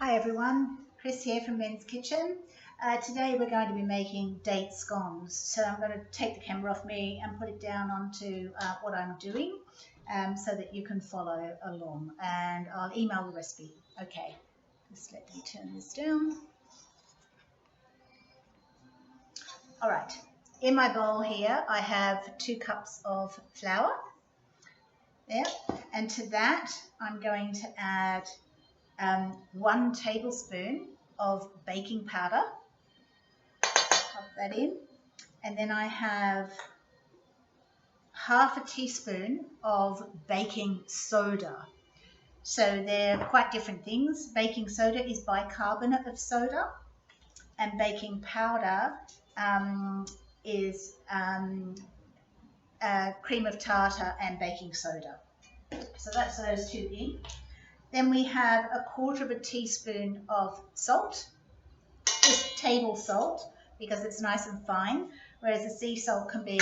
Hi everyone, Chris here from Ben's Kitchen. Today we're going to be making date scones. So I'm going to take the camera off me and put it down onto what I'm doing so that you can follow along, and I'll email the recipe. Okay, just let me turn this down. All right, in my bowl here I have 2 cups of flour there, and to that I'm going to add 1 tablespoon of baking powder. Pop that in, and then I have half a teaspoon of baking soda. So they're quite different things. Baking soda is bicarbonate of soda, and baking powder is cream of tartar and baking soda. So that's those 2 in. Then we have 1/4 teaspoon of salt, just table salt, because it's nice and fine, whereas the sea salt can be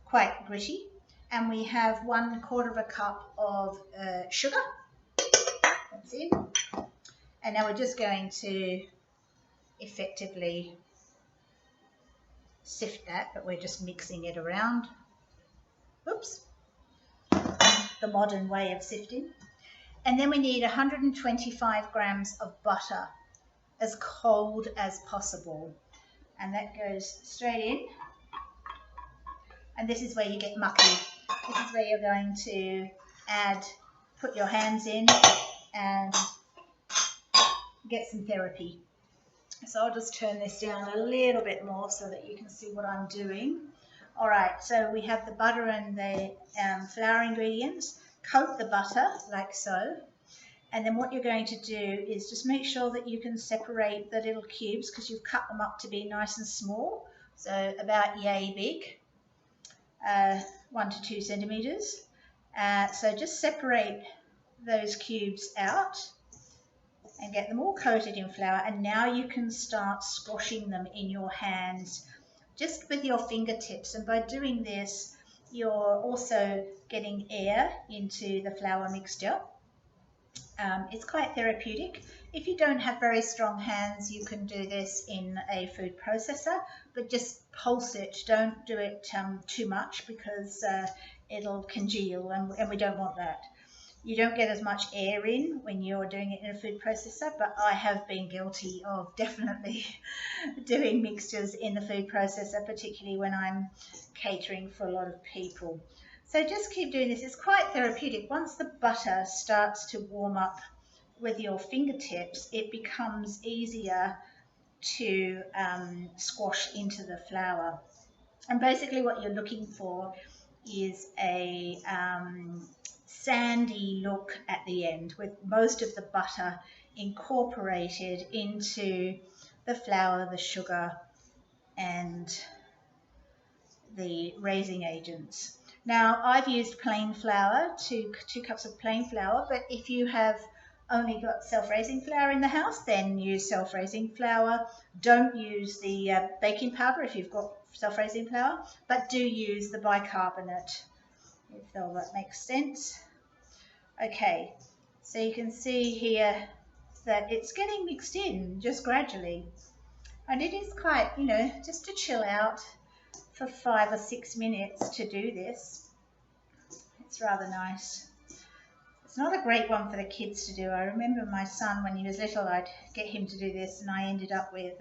quite gritty. And we have 1/4 cup of sugar. That's in. And now we're just going to effectively sift that, but we're just mixing it around. Oops. The modern way of sifting. And then we need 125 grams of butter, as cold as possible. And that goes straight in. And this is where you get mucky. This is where you're going to put your hands in and get some therapy. So I'll just turn this down a little bit more so that you can see what I'm doing. All right, so we have the butter and the flour ingredients. Coat the butter like so. And then what you're going to do is just make sure that you can separate the little cubes, because you've cut them up to be nice and small. So about yay big, 1 to 2 centimeters. So just separate those cubes out and get them all coated in flour. And now you can start squashing them in your hands, just with your fingertips. And by doing this, you're also getting air into the flour mixture. It's quite therapeutic. If you don't have very strong hands, you can do this in a food processor, but just pulse it. Don't do it too much, because it'll congeal, and we don't want that. You don't get as much air in when you're doing it in a food processor, but I have been guilty of definitely doing mixtures in the food processor, particularly when I'm catering for a lot of people. So just keep doing this. It's quite therapeutic. Once the butter starts to warm up with your fingertips, it becomes easier to squash into the flour. And basically what you're looking for is a sandy look at the end, with most of the butter incorporated into the flour, the sugar, and the raising agents. Now, I've used plain flour, 2 cups of plain flour, but if you have only got self-raising flour in the house, then use self-raising flour. Don't use the baking powder if you've got self-raising flour, but do use the bicarbonate, if all that makes sense. Okay, so you can see here that it's getting mixed in just gradually. And it is quite, just to chill out for 5 or 6 minutes to do this. It's rather nice. It's not a great one for the kids to do. I remember my son, when he was little, I'd get him to do this, and I ended up with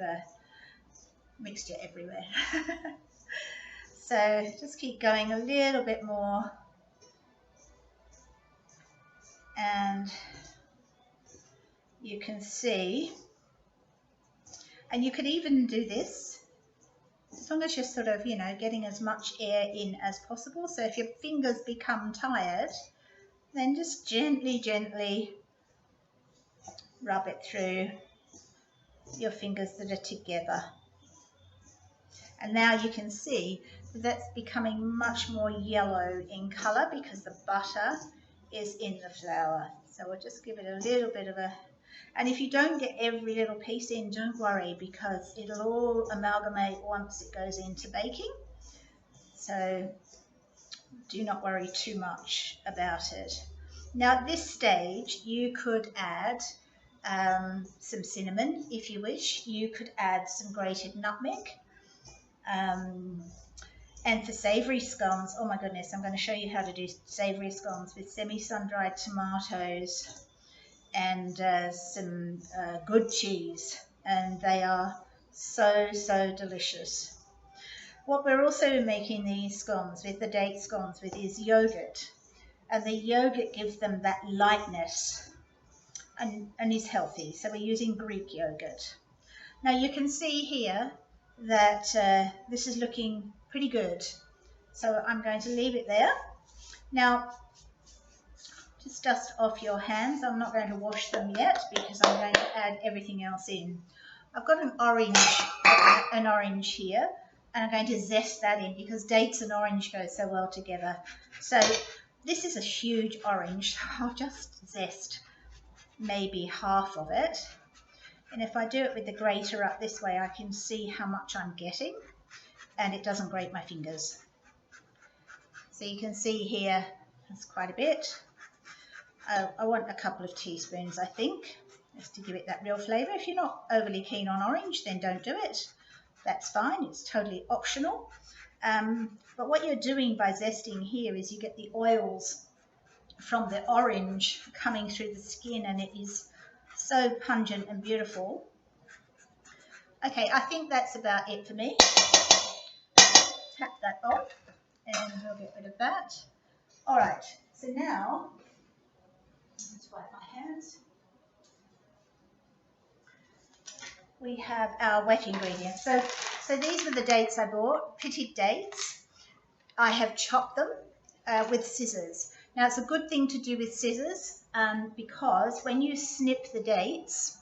mixture everywhere. So just keep going a little bit more, and you can see, and you could even do this as long as you're sort of, getting as much air in as possible. So if your fingers become tired, then just gently, gently rub it through your fingers that are together. And now you can see that that's becoming much more yellow in colour, because the butter is in the flour. So we'll just give it a little bit of a... And if you don't get every little piece in, don't worry, because it'll all amalgamate once it goes into baking. So do not worry too much about it. Now at this stage, you could add some cinnamon if you wish. You could add some grated nutmeg. And for savoury scones, oh my goodness, I'm going to show you how to do savoury scones with semi-sun-dried tomatoes and some good cheese, and they are so delicious. What we're also making these scones with, the date scones with, is yogurt, and the yogurt gives them that lightness and is healthy. So we're using Greek yogurt. Now you can see here that this is looking pretty good. So I'm going to leave it there. Now, just dust off your hands. I'm not going to wash them yet because I'm going to add everything else in. I've got an orange here, and I'm going to zest that in because dates and orange go so well together. So this is a huge orange. I'll just zest maybe half of it. And if I do it with the grater up this way, I can see how much I'm getting, and it doesn't grate my fingers. So you can see here, that's quite a bit. I want a couple of teaspoons, I think, just to give it that real flavour. If you're not overly keen on orange, then don't do it. That's fine, it's totally optional. But what you're doing by zesting here is you get the oils from the orange coming through the skin, and it is so pungent and beautiful. Okay, I think that's about it for me. Tap that off and we'll get rid of that. All right, so now let's wipe my hands. We have our wet ingredients. So these were the dates I bought, pitted dates. I have chopped them with scissors. Now it's a good thing to do with scissors because when you snip the dates,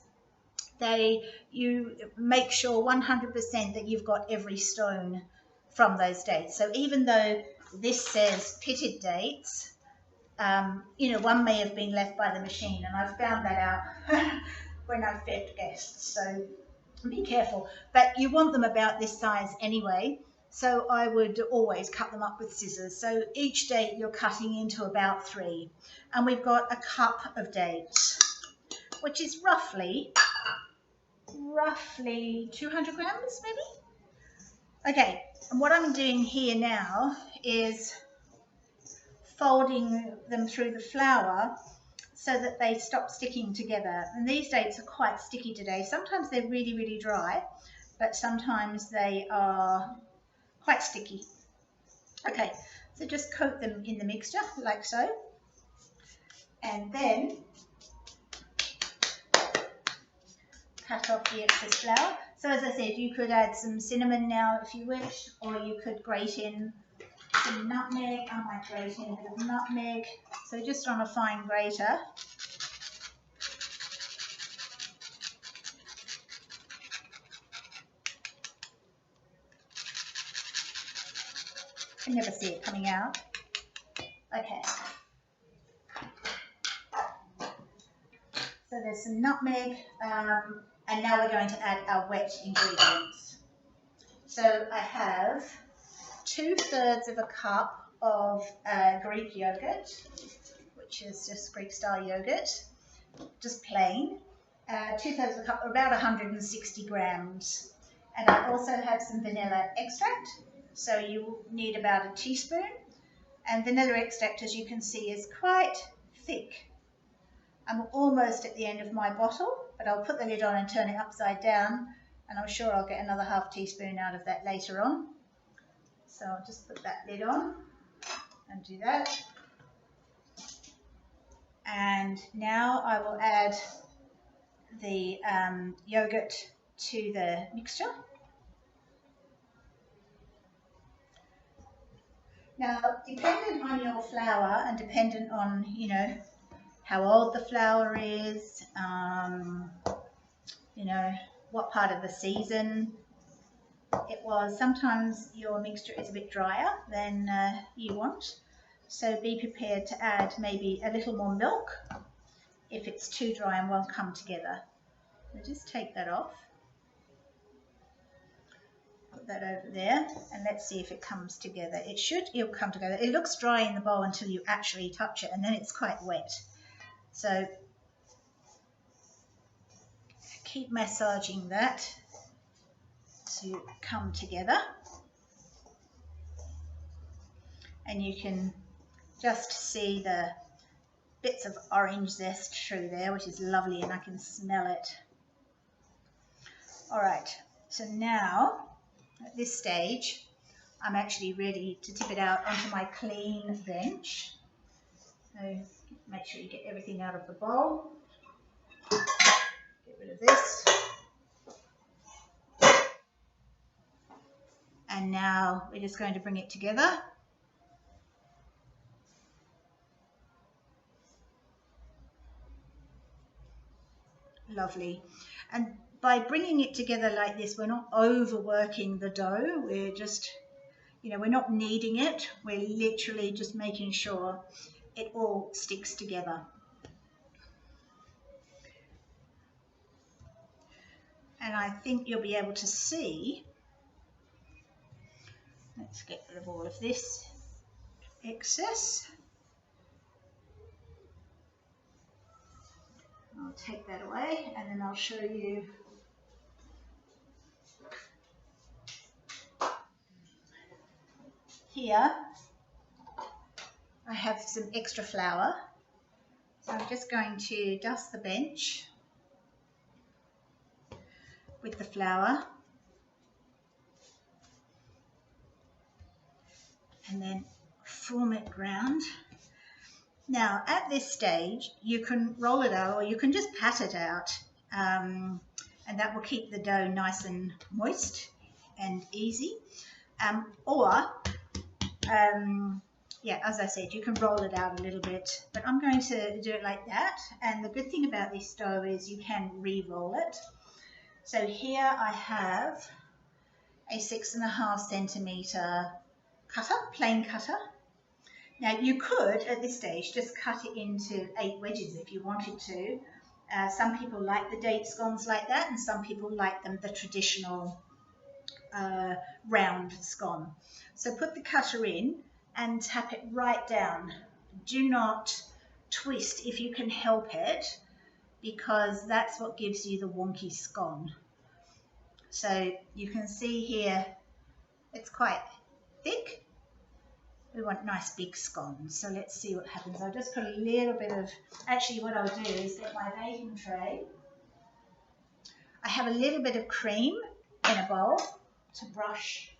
you make sure 100% that you've got every stone from those dates. So even though this says pitted dates, you know, one may have been left by the machine, and I've found that out when I've fed guests. So be careful, but you want them about this size anyway. So I would always cut them up with scissors. So each date you're cutting into about 3, and we've got a cup of dates, which is roughly 200 grams maybe. Okay, and what I'm doing here now is folding them through the flour so that they stop sticking together. And these dates are quite sticky today. Sometimes they're really dry, but sometimes they are quite sticky. Okay, so just coat them in the mixture like so, and then cut off the excess flour. So as I said, you could add some cinnamon now if you wish, or you could grate in some nutmeg. I might grate in a bit of nutmeg. So just on a fine grater. I can never see it coming out. Okay. So there's some nutmeg, and now we're going to add our wet ingredients. So I have 2/3 of a cup of Greek yogurt, which is just Greek style yogurt, just plain. 2/3 of a cup, about 160 grams. And I also have some vanilla extract. So you need about a teaspoon. And vanilla extract, as you can see, is quite thick. I'm almost at the end of my bottle, but I'll put the lid on and turn it upside down, and I'm sure I'll get another ½ teaspoon out of that later on. So I'll just put that lid on and do that. And now I will add the yogurt to the mixture. Now, dependent on your flour and dependent on, you know, how old the flour is, you know, what part of the season it was. Sometimes your mixture is a bit drier than you want, so be prepared to add maybe a little more milk if it's too dry and won't come together. So just take that off, put that over there, and let's see if it comes together. It'll come together. It looks dry in the bowl until you actually touch it, and then it's quite wet. So keep massaging that to come together. And you can just see the bits of orange zest through there, which is lovely, and I can smell it. All right, so now at this stage, I'm actually ready to tip it out onto my clean bench. So make sure you get everything out of the bowl. Get rid of this. And now we're just going to bring it together. Lovely. And by bringing it together like this, we're not overworking the dough. We're just, we're not kneading it. We're literally just making sure it all sticks together. And I think you'll be able to see, let's get rid of all of this excess. I'll take that away and then I'll show you here. I have some extra flour, so I'm just going to dust the bench with the flour and then form it round. Now at this stage you can roll it out or you can just pat it out, and that will keep the dough nice and moist and easy, yeah, as I said, you can roll it out a little bit, but I'm going to do it like that. And the good thing about this dough is you can re-roll it. So here I have a 6.5 centimetre cutter, plain cutter. Now you could, at this stage, just cut it into 8 wedges if you wanted to. Some people like the date scones like that, and some people like them the traditional round scone. So put the cutter in and tap it right down. Do not twist if you can help it, because that's what gives you the wonky scone. So you can see here it's quite thick. We want nice big scones, so let's see what happens. I'll just put a little bit of, actually what I'll do is get my baking tray. I have a little bit of cream in a bowl to brush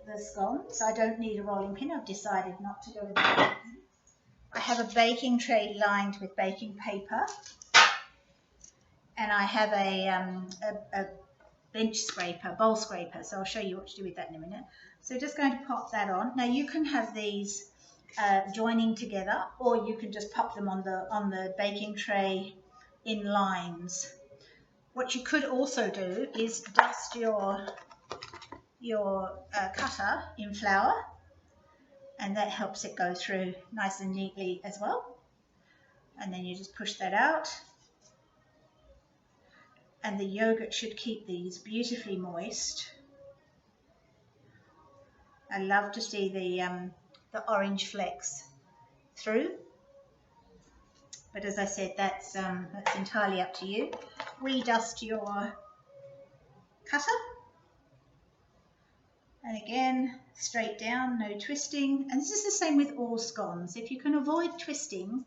the scones. I don't need a rolling pin. I've decided not to go with that. I have a baking tray lined with baking paper, and I have a bench scraper, bowl scraper, so I'll show you what to do with that in a minute. So just going to pop that on. Now you can have these joining together, or you can just pop them on the baking tray in lines. What you could also do is dust your cutter in flour, and that helps it go through nice and neatly as well. And then you just push that out, and the yogurt should keep these beautifully moist. I love to see the orange flecks through, but as I said, that's entirely up to you. Redust your cutter. And again, straight down, no twisting. And this is the same with all scones. If you can avoid twisting,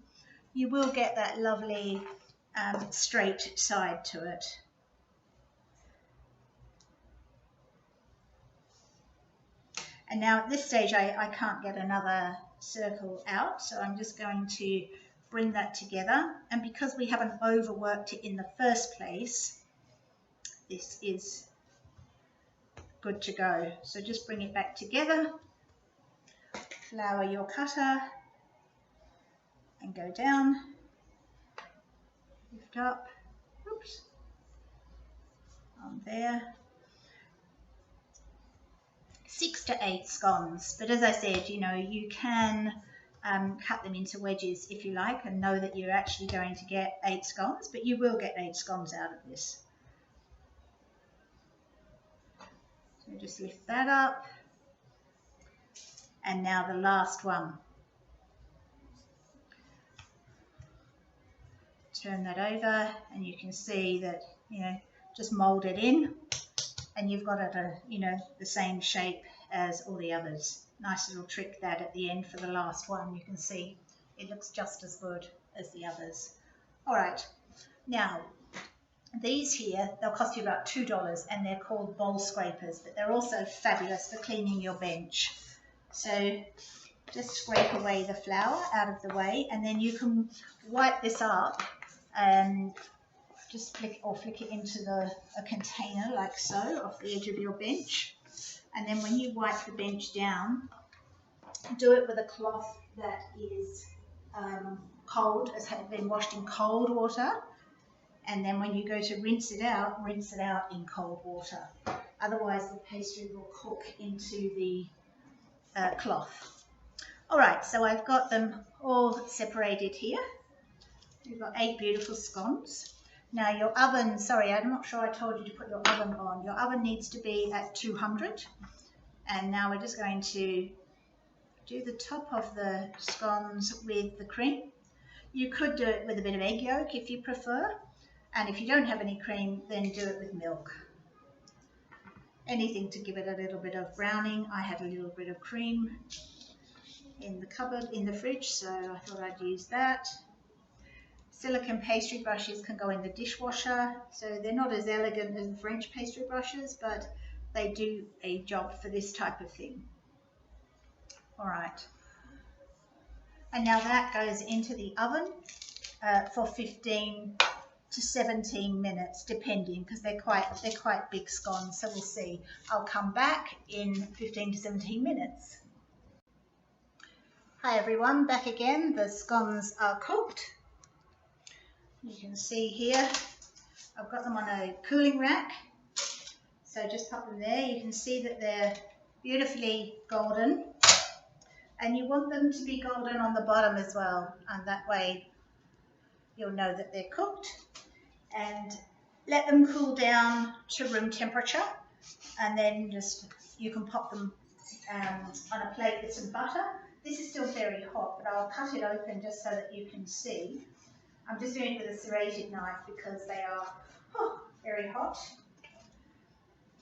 you will get that lovely straight side to it. And now at this stage, I can't get another circle out, so I'm just going to bring that together. And because we haven't overworked it in the first place, this is good to go. So just bring it back together, flour your cutter and go down, lift up, oops, on there. 6 to 8 scones, but as I said, you can cut them into wedges if you like, and know that you're actually going to get 8 scones, but you will get 8 scones out of this. So just lift that up, and now the last one. Turn that over, and you can see that just mold it in, and you've got it the same shape as all the others. Nice little trick that at the end for the last one. You can see it looks just as good as the others. All right, now these here, they'll cost you about $2, and they're called bowl scrapers, but they're also fabulous for cleaning your bench. So just scrape away the flour out of the way, and then you can wipe this up and just flick it into a container like so off the edge of your bench. And then when you wipe the bench down, do it with a cloth that is cold, has been washed in cold water. And then when you go to rinse it out in cold water. Otherwise the pastry will cook into the cloth. All right, so I've got them all separated here. You've got 8 beautiful scones. Now your oven, sorry, I'm not sure I told you to put your oven on. Your oven needs to be at 200. And now we're just going to do the top of the scones with the cream. You could do it with a bit of egg yolk if you prefer. And if you don't have any cream, then do it with milk. Anything to give it a little bit of browning. I had a little bit of cream in the cupboard, in the fridge, so I thought I'd use that. Silicone pastry brushes can go in the dishwasher, so they're not as elegant as the French pastry brushes, but they do a job for this type of thing. All right. And now that goes into the oven for 15 to 17 minutes, depending, because they're quite big scones, so we'll see. I'll come back in 15 to 17 minutes. Hi everyone, back again. The scones are cooked. You can see here, I've got them on a cooling rack, so just pop them there. You can see that they're beautifully golden, and you want them to be golden on the bottom as well, and that way you'll know that they're cooked. And let them cool down to room temperature, and then you can pop them on a plate with some butter. This is still very hot, but I'll cut it open just so that you can see. I'm just doing it with a serrated knife because they are very hot.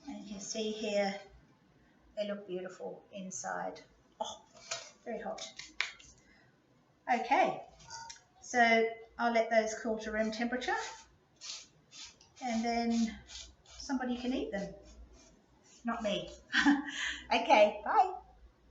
And you can see here, they look beautiful inside. Oh, very hot. Okay, so I'll let those cool to room temperature, and then somebody can eat them. Not me. Okay, bye.